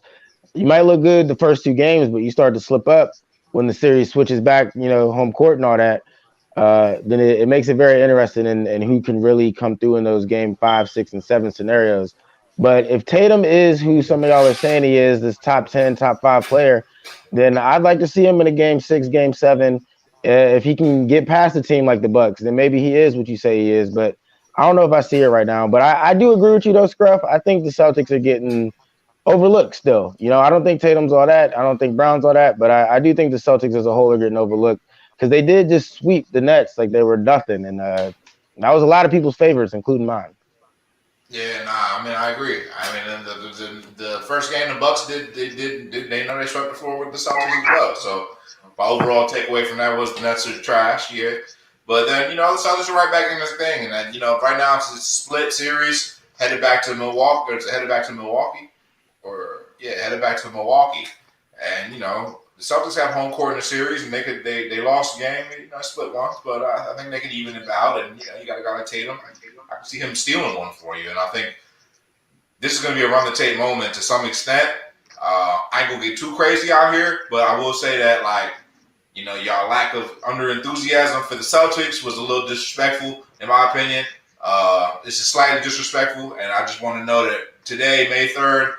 You might look good the first 2 games, but you start to slip up when the series switches back, home court and all that. Then it makes it very interesting and who can really come through in those game 5, 6, and 7 scenarios. But if Tatum is who some of y'all are saying he is, this top 10, top 5 player, then I'd like to see him in a game 6, game 7. If he can get past a team like the Bucks, then maybe he is what you say he is. But I don't know if I see it right now. But I do agree with you though, Scruff. I think the Celtics are getting overlooked still. I don't think Tatum's all that. I don't think Brown's all that. But I do think the Celtics as a whole are getting overlooked because they did just sweep the Nets like they were nothing. And that was a lot of people's favorites, including mine. Yeah, I mean, I agree. I mean, the first game the Bucks they know they swept the floor with the Celtics as well. So my overall takeaway from that was the Nets are trash. Yeah, but then the Celtics are right back in this thing, and then right now it's a split series headed back to Milwaukee, headed back to Milwaukee, and the Celtics have home court in the series, and they lost the game, split once, but I think they can even it out, and you got a guy like Tatum. I can see him stealing one for you, and I think this is going to be a run the tape moment to some extent. I ain't gonna get too crazy out here, but I will say that y'all lack of under enthusiasm for the Celtics was a little disrespectful, in my opinion. This is slightly disrespectful, and I just want to know that today, May 3rd,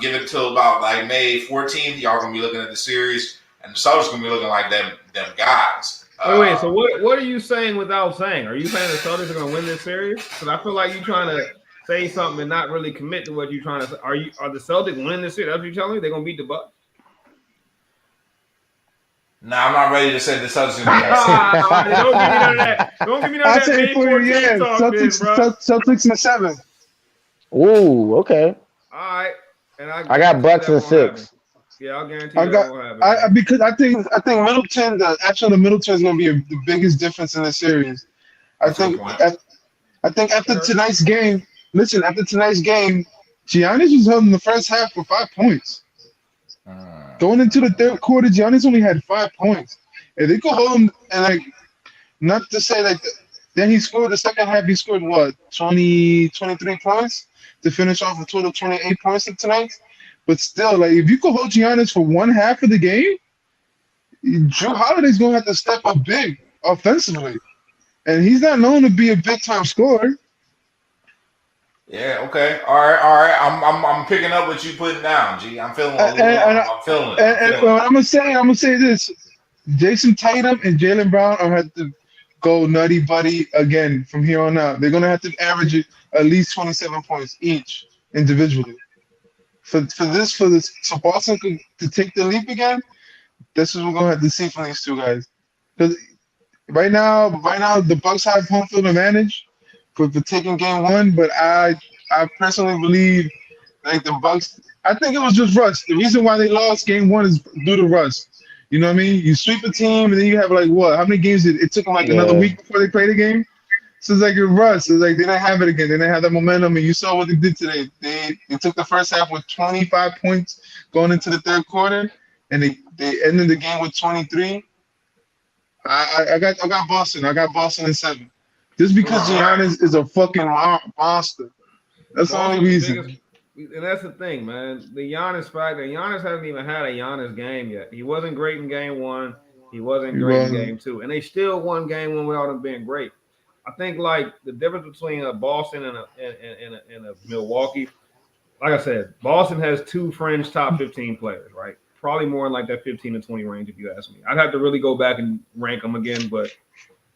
give it until about May 14th, y'all gonna be looking at the series, and the Celtics gonna be looking like them guys. Wait. So what are you saying without saying? Are you saying the Celtics are going to win this series? Because I feel like you're trying to say something and not really commit to what you're trying to say. Are the Celtics winning this series? That's what you're telling me? They're going to beat the Bucks? Nah, I'm not ready to say the Celtics are going to beat Don't give me none of that. Don't give me none of that. I'll say for you, yeah. Celtics in 7. Ooh, okay. All right. And I got Bucks in 6. Yeah, I'll guarantee that won't happen. Because I think Middleton, the action of Middleton is going to be the biggest difference in the series. I think after tonight's game, Giannis was held in the first half for 5 points. Going into the third quarter, Giannis only had 5 points. If they could hold him, and not to say then he scored the second half. He scored 23 points to finish off a total of 28 points tonight. But still, if you could hold Giannis for one half of the game, Drew Holiday's going to have to step up big offensively. And he's not known to be a big-time scorer. Yeah, okay. All right. I'm picking up what you putting down, G. I'm feeling I'm feeling it. Well, I'm gonna say this. Jason Tatum and Jalen Brown are going to have to go nutty buddy again from here on out. They're going to have to average at least 27 points each individually. For Boston to take the leap again, this is what we're gonna have to see from these two guys. Because right now the Bucks have home field advantage for taking game 1, but I personally believe the Bucks. I think it was just rust. The reason why they lost game 1 is due to rust. You know what I mean? You sweep a team and then you have how many games it took them another week before they played a game? So it's a rust. It's they didn't have it again. They didn't have that momentum, and you saw what they did today. They took the first half with 25 points going into the third quarter, and they ended the game with 23. I got Boston. I got Boston in 7. Just because Giannis is a fucking monster. That's the only reason. And that's the thing, man. The Giannis factor. Giannis hasn't even had a Giannis game yet. He wasn't great in game one. He wasn't He great in wasn't. game two, and they still won game one without him being great. I think like the difference between a Boston and a Milwaukee. Like I said, Boston has two fringe top 15 players, right? Probably more in like that 15 to 20 range, if you ask me. I'd have to really go back and rank them again, but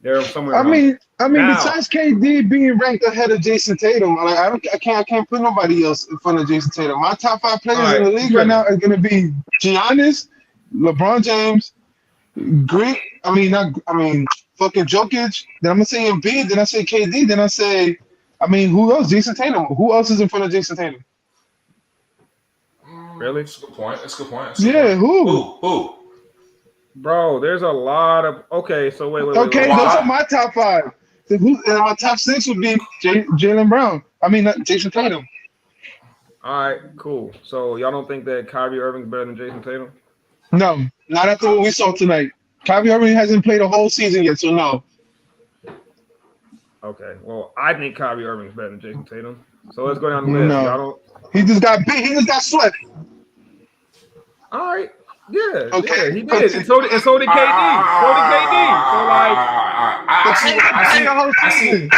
they're somewhere around there. I mean, Now, besides KD being ranked ahead of Jason Tatum, like I can't put nobody else in front of Jason Tatum. My top 5 all players right, in the league right now are gonna be Giannis, LeBron James, Greek. Fucking Jokic. Then I'm gonna say Embiid. Then I say KD. Then I say, who else? Jason Tatum. Who else is in front of Jason Tatum? really? That's a good point. That's a good point. Yeah, who? Who? Bro, there's a lot of. Okay, so wait. Okay, wait. those are my top 5. So and my top 6 would be Jalen Brown. Not Jason Tatum. All right, cool. So y'all don't think that Kyrie Irving's better than Jason Tatum? No, not after what we saw tonight. Kyrie Irving hasn't played a whole season yet, so no. Okay, well, I think Kyrie Irving's better than Jason Tatum. So let's go down the list. No. Y'all don't. He just got beat. He just got swept. All right. Yeah, Okay. yeah, he did. And so did KD. So did KD. So like, I see.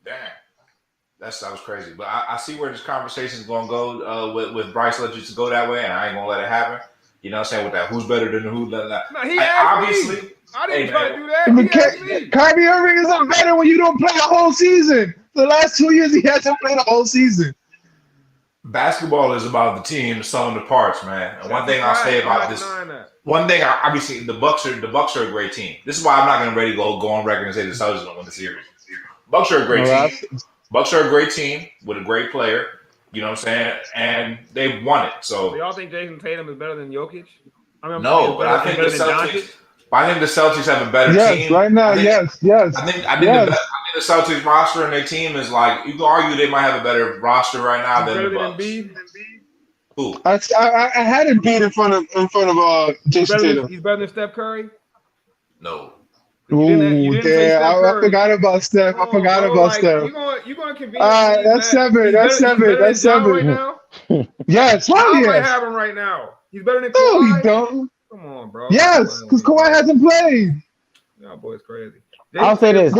Damn. That was crazy. But I see where this conversation is going to go with Bryce. Let you go that way, and I ain't going to let it happen. You know what I'm saying? With that, who's better than who? no, he asked me. I didn't try to do that. He asked me. Kyrie Irving isn't better when you don't play a whole season. The last 2 years, he hasn't played a whole season. Basketball is about the team, the sum of the parts, man. And one thing I'll say about this, one thing obviously the Bucks are a great team. This is why I'm not going to ready to go on record and say the Celtics don't win the series. Bucks are a great team. Bucks are a great team with a great player. You know what I'm saying? And they've won it. So y'all think Jason Tatum is better than Jokic? No, but I think the Celtics. I think the Celtics have a better team. Right now, yes. I think the Celtics roster and their team is like, you can argue they might have a better roster right now than the Bucks. Who? I had Embiid in front of Jason Tatum. He's better than Steph Curry? No. I forgot about Steph. I forgot about Steph. You're going to convince me. That's 7. That's 7. That's 7. Right now? Yes. I might have him right now. He's better than Kawhi. No, he don't. Come on, bro. Yes, because Kawhi hasn't played. Y'all boys crazy. I'll say this: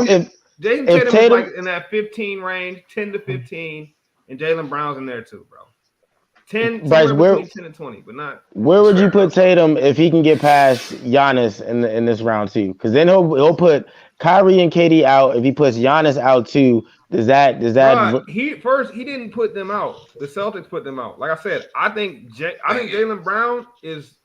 Jason Tatum is like in that 15 range, 10 to 15, and Jaylen Brown's in there too, bro. 10, Bryce, between 10 and 20, but not. Where would you put Tatum if he can get past Giannis in this round too? Because then he'll put Kyrie and KD out. If he puts Giannis out too, does that? He didn't put them out. The Celtics put them out. Like I said, I think Jaylen Brown is,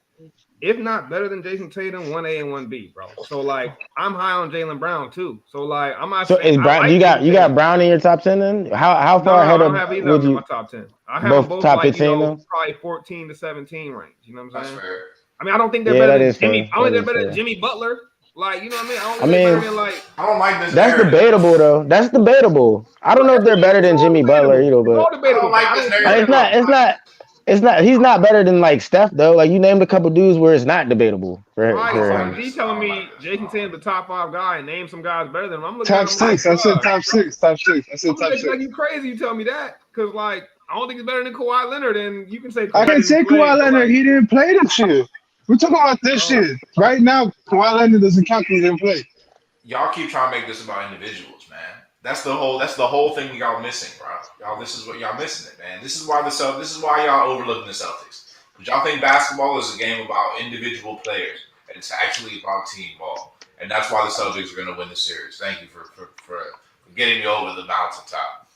if not better than Jason Tatum, 1A and 1B, bro. So like I'm high on Jaylen Brown too. So like I'm not. So is Brown? You got Brown in your top 10 then? How far ahead of? I don't have either in my top 10. I have both top 15, probably 14 to 17 range. You know what I'm saying? That's fair. I mean, I don't think they're better than Jimmy. I don't think they're better than Jimmy Butler. Like, you know what I mean? I don't like this. That's debatable, though. That's debatable. I don't know if they're better than Jimmy Butler, but it's all debatable. It's not. He's not better than like Steph, though. Like you named a couple dudes where it's not debatable. So he's telling me Jason Tatum's the top 5 guy, and name some guys better than him. I'm looking top 6. I said top 6. Top 6. I said top 6. Like you crazy? You tell me that because like I don't think he's better than Kawhi Leonard, and you can say I can say Kawhi Leonard. He didn't play this year. We're talking about this shit. Right now, Kawhi Leonard doesn't count because he didn't play. Y'all keep trying to make this about individuals, man. That's the whole thing y'all missing, bro. Y'all, this is what y'all missing it, man. This is why y'all overlooking the Celtics. But y'all think basketball is a game about individual players, and it's actually about team ball. And that's why the Celtics are gonna win the series. Thank you for getting me over the mountaintop.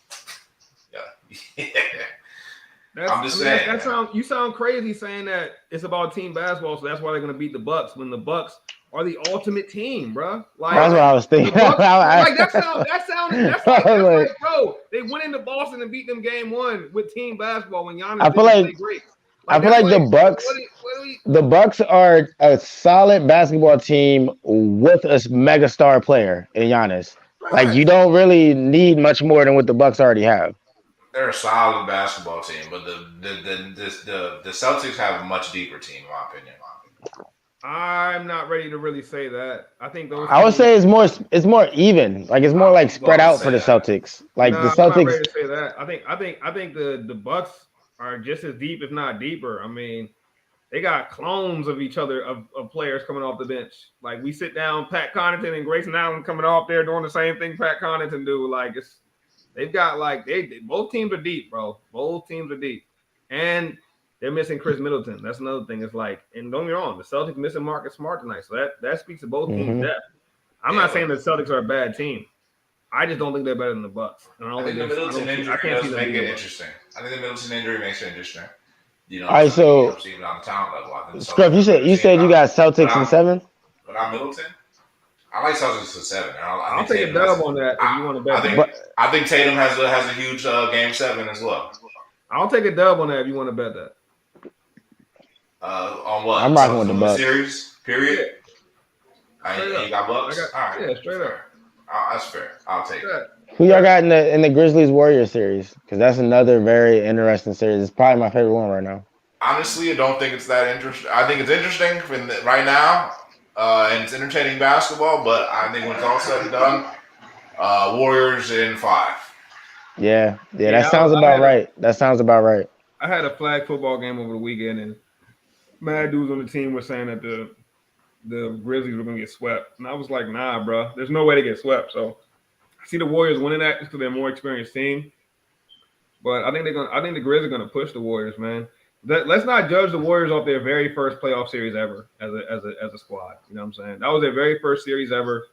Yeah. I'm just saying. You sound crazy saying that it's about team basketball, so that's why they're gonna beat the Bucks when the Bucks are the ultimate team, bro. Like that's what I was thinking. Bucks, like that's like, bro, they went into Boston and beat them game 1 with team basketball when Giannis didn't play great. I feel like the Bucks are a solid basketball team with a mega star player in Giannis. Right. Like you don't really need much more than what the Bucks already have. They're a solid basketball team, but the Celtics have a much deeper team, in my opinion. I'm not ready to really say that. I think those I would teams. say it's more even. Like it's more I like was spread about to out for say the that. Celtics. No, Like the I'm not ready Celtics. to say that. I think the Bucks are just as deep, if not deeper. I mean, they got clones of each other of players coming off the bench. Like we sit down, Pat Connaughton and Grayson Allen coming off there doing the same thing Pat Connaughton do. Like they've got like they both teams are deep, bro. Both teams are deep, and they're missing Chris Middleton. That's another thing. It's like, and don't get me wrong, the Celtics missing Marcus Smart tonight, so that speaks to both teams' Hmm. depth. I'm Yeah, not saying but the Celtics are a bad team. I just don't think they're better than the Bucks. And I think the Middleton I injury can't see does them make beating it the Bucks. interesting. I think the Middleton injury makes it interesting. You know All what I'm right, saying? You know what so I'm saying? Even on the talent level, I think the Scruff, Celtics are a better you team. said you got But Celtics in I'm 7. but I'm Middleton. I like Celtics for 7. I I'll think take a Tatum dub has. on that if you want to I bet think that. But I think Tatum has a huge game 7 as well. I'll take a dub on that if you want to bet that. On what? I'm rocking with Celtics the win the Bucks. series. Period. Yeah, straight And you up. got I Bucks. got All right, straight up. fair. That's fair. I'll take it. Bet. Who y'all Bet. got in the Grizzlies Warriors series? Because that's another very interesting series. It's probably my favorite one right now. Honestly, I don't think it's that interesting. I think it's interesting right now, and it's entertaining basketball. But I think when it's all said and done, Warriors in 5. Yeah, that Yeah, sounds I about had a right. That sounds about right. flag football game over the weekend, and mad dudes on the team were saying that the Grizzlies were gonna get swept, and I was like, nah, bro, there's no way to get swept. So I see the Warriors winning that just because they're a more experienced team. But I think the Grizzlies are gonna push the Warriors, man. Let's not judge the Warriors off their very first playoff series ever as a squad. You know what I'm saying? That was their very first series ever.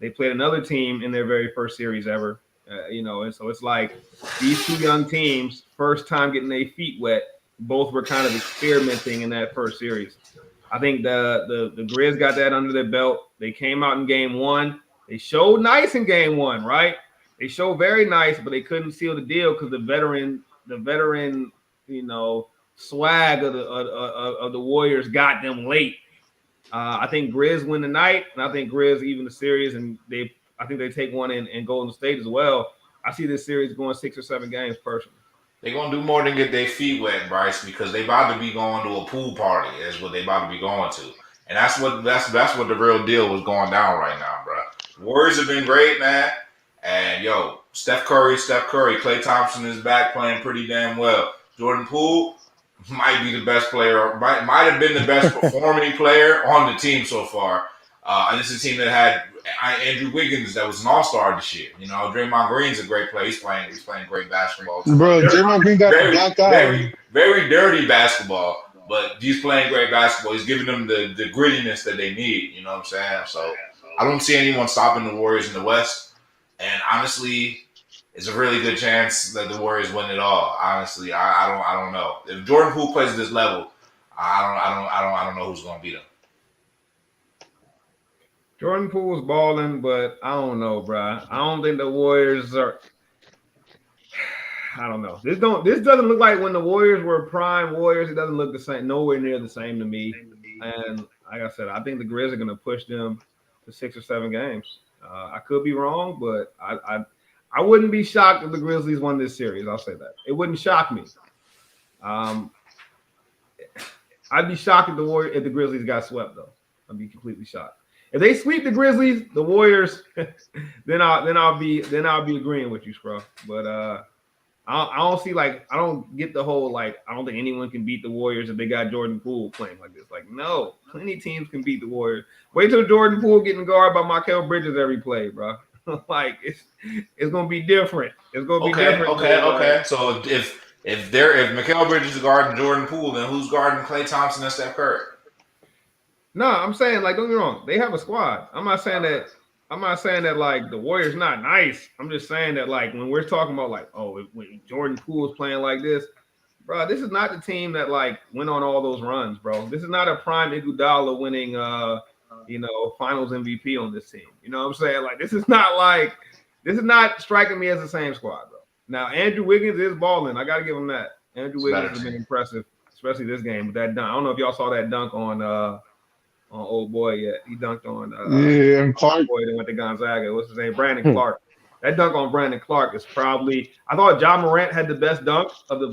They played another team in their very first series ever. And so it's like these two young teams, first time getting their feet wet, both were kind of experimenting in that first series. I think the Grizz got that under their belt. They came out in game 1. They showed nice in game 1, right? They showed very nice, but they couldn't seal the deal because the veteran, swag of the Warriors got them late. I think Grizz win the night, and I think Grizz even the series, and I think they take one in Golden State as well. I see this series going 6 or 7 games personally. They're gonna do more than get their feet wet, Bryce, because they about to be going to a pool party. Is what they about to be going to, and that's what the real deal was going down right now, bro. Warriors have been great, man, and yo, Steph Curry, Klay Thompson is back playing pretty damn well. Jordan Poole might be the best player, might have been the best performing player on the team so far. And this is a team that had Andrew Wiggins that was an all-star this year. You know, Draymond Green's a great player. He's playing great basketball too. Bro, Draymond Green got the Very, black eye. very dirty basketball, but he's playing great basketball. He's giving them the grittiness that they need. You know what I'm saying? So I don't see anyone stopping the Warriors in the West. And honestly, it's a really good chance that the Warriors win it all. Honestly, I don't know. If Jordan Poole plays at this level, I don't know who's going to beat him. Jordan Poole's balling, but I don't know, bro. I don't think the Warriors are. I don't know. This doesn't look like when the Warriors were prime Warriors. It doesn't look the same. Nowhere near the same to me. And like I said, I think the Grizz are going to push them to 6 or 7 games. I could be wrong, but I wouldn't be shocked if the Grizzlies won this series. I'll say that. It wouldn't shock me. I'd be shocked if the Grizzlies got swept, though. I'd be completely shocked. If they sweep the Grizzlies, the Warriors, then I'll be agreeing with you, Scruff. But I don't see I don't get the whole I don't think anyone can beat the Warriors if they got Jordan Poole playing like this. No, plenty of teams can beat the Warriors. Wait till Jordan Poole getting guarded by Mikal Bridges every play, bro. It's gonna be different. It's gonna be different. Okay. So if Mikal Bridges is guarding Jordan Poole, then who's guarding Klay Thompson and Steph Curry? No, I'm saying don't get me wrong. They have a squad. I'm not saying that the Warriors not nice. I'm just saying that when we're talking about when Jordan Poole is playing like this, bro, this is not the team that went on all those runs, bro. This is not a prime Iguodala winning finals MVP on this team. You know what I'm saying? This is not striking me as the same squad, bro. Now Andrew Wiggins is balling. I gotta give him that. Andrew Wiggins has been impressive, especially this game with that dunk. I don't know if y'all saw that dunk on old boy yet. He dunked on And Clark. boy that went to Gonzaga. What's his name? Brandon Clark. That dunk on Brandon Clark is probably. I thought John Morant had the best dunk of the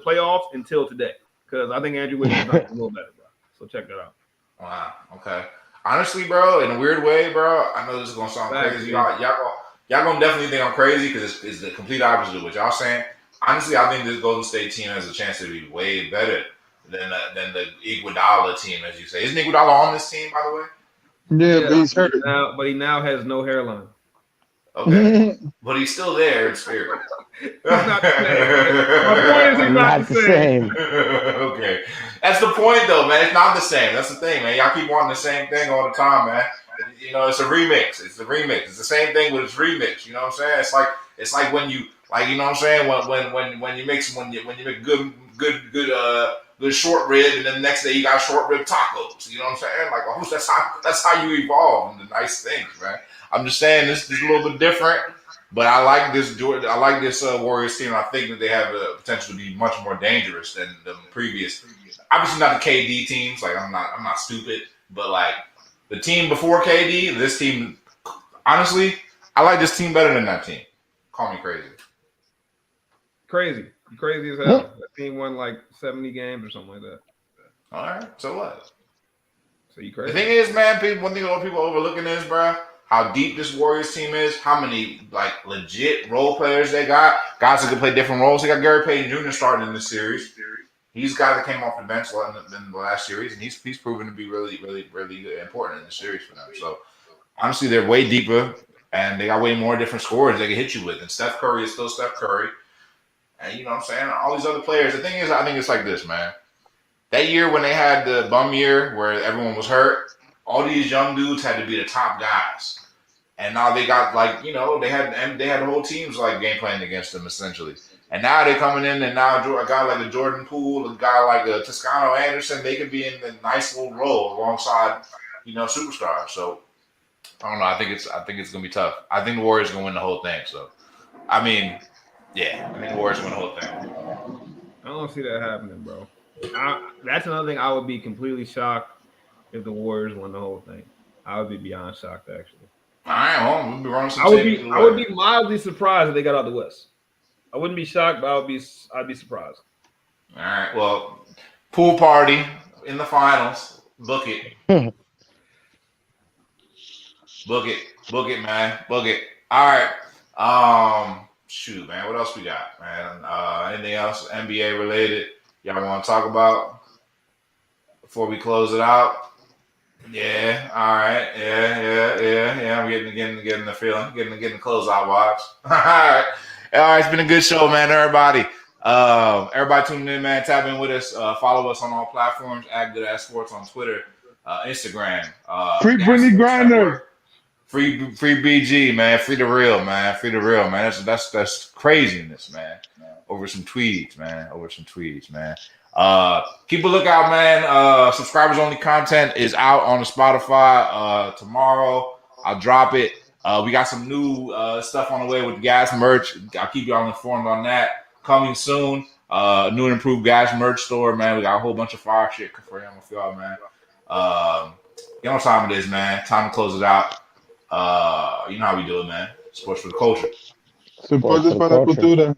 playoffs until today because I think Andrew Wiggins dunked a little better, bro. So check that out. Wow. Okay. Honestly, bro, in a weird way, bro, I know this is gonna sound Facts, crazy. dude. Y'all gonna definitely think I'm crazy because it's the complete opposite of what y'all saying. Honestly, I think this Golden State team has a chance to be way better than the Iguodala team, as you say. Isn't Iguodala on this team, by the way? Yeah, Yeah, but he's hurt. but he now has no hairline. Okay, but he's still there in spirit. He's not the same, man. My point is he's not Not the the same. same. Okay, that's the point, though, man. It's not the same. That's the thing, man. Y'all keep wanting the same thing all the time, man. You know, it's a remix. It's a remix. It's the same thing with its remix. You know what I'm saying? It's like when you like, you know what I'm saying? When you make when you make good short rib, and then the next day you got short rib tacos. You know what I'm saying? Like, oh, that's how you evolve into nice things, man. I'm just saying this is a little bit different. But I like this Jordan. I like this Warriors team. I think that they have the potential to be much more dangerous than the previous. Obviously, not the KD teams. Like I'm not stupid. But like the team before KD, this team. Honestly, I like this team better than that team. Call me crazy. Crazy. Crazy as hell. That team won like 70 games or something like that. All right. So what? So you The crazy. thing is, man, one thing a lot of people overlooking is, bro, how deep this Warriors team is, how many like legit role players they got, guys that can play different roles. They got Gary Payton Jr. starting in this series. He's a guy that came off the bench in the last series, and he's proven to be really, really, really important in the series for them. So honestly, they're way deeper, and they got way more different scorers they can hit you with. And Steph Curry is still Steph Curry, and you know what I'm saying. All these other players. The thing is, I think it's like this, man. That year when they had the bum year where everyone was hurt, all these young dudes had to be the top guys. And now they got like, they had the whole teams like game playing against them essentially. And now they're coming in, and now a guy like a Jordan Poole, a guy like a Toscano Anderson, they could be in the nice little role alongside, superstars. So I don't know. I think it's gonna be tough. I think the Warriors are gonna win the whole thing. So I mean, yeah, I think the Warriors win the whole thing. I don't see that happening, bro. That's another thing. I would be completely shocked if the Warriors won the whole thing. I would be beyond shocked, actually. All right, well, we'll be running some I would tape. be I would be mildly surprised if they got out the West. I wouldn't be shocked, but I'd be surprised. All right. Well, pool party in the finals. Book it. Book it. Book it, man. Book it. All right. Shoot, man. What else we got, man? Anything else NBA related y'all want to talk about before we close it out? Yeah. All right. Yeah. I'm getting the feeling. Getting the closeout vibes. All right. All right. It's been a good show, man. Everybody. Everybody tuning in, man. Tap in with us. Follow us on all platforms. At GoodAssSports on Twitter, Instagram. Free Brittany Griner. Free BG, man. Free the real, man. Free the real, man. That's craziness, man. Over some tweets, man. Keep a lookout, man. Subscribers only content is out on the Spotify tomorrow. I'll drop it. We got some new stuff on the way with the gas merch. I'll keep y'all informed on that. Coming soon. New and improved gas merch store, man. We got a whole bunch of fire shit for y'all, man. You know what time it is, man. Time to close it out. You know how we do it, man. Sports for the culture. Support Sports for this the para la culture. cultura.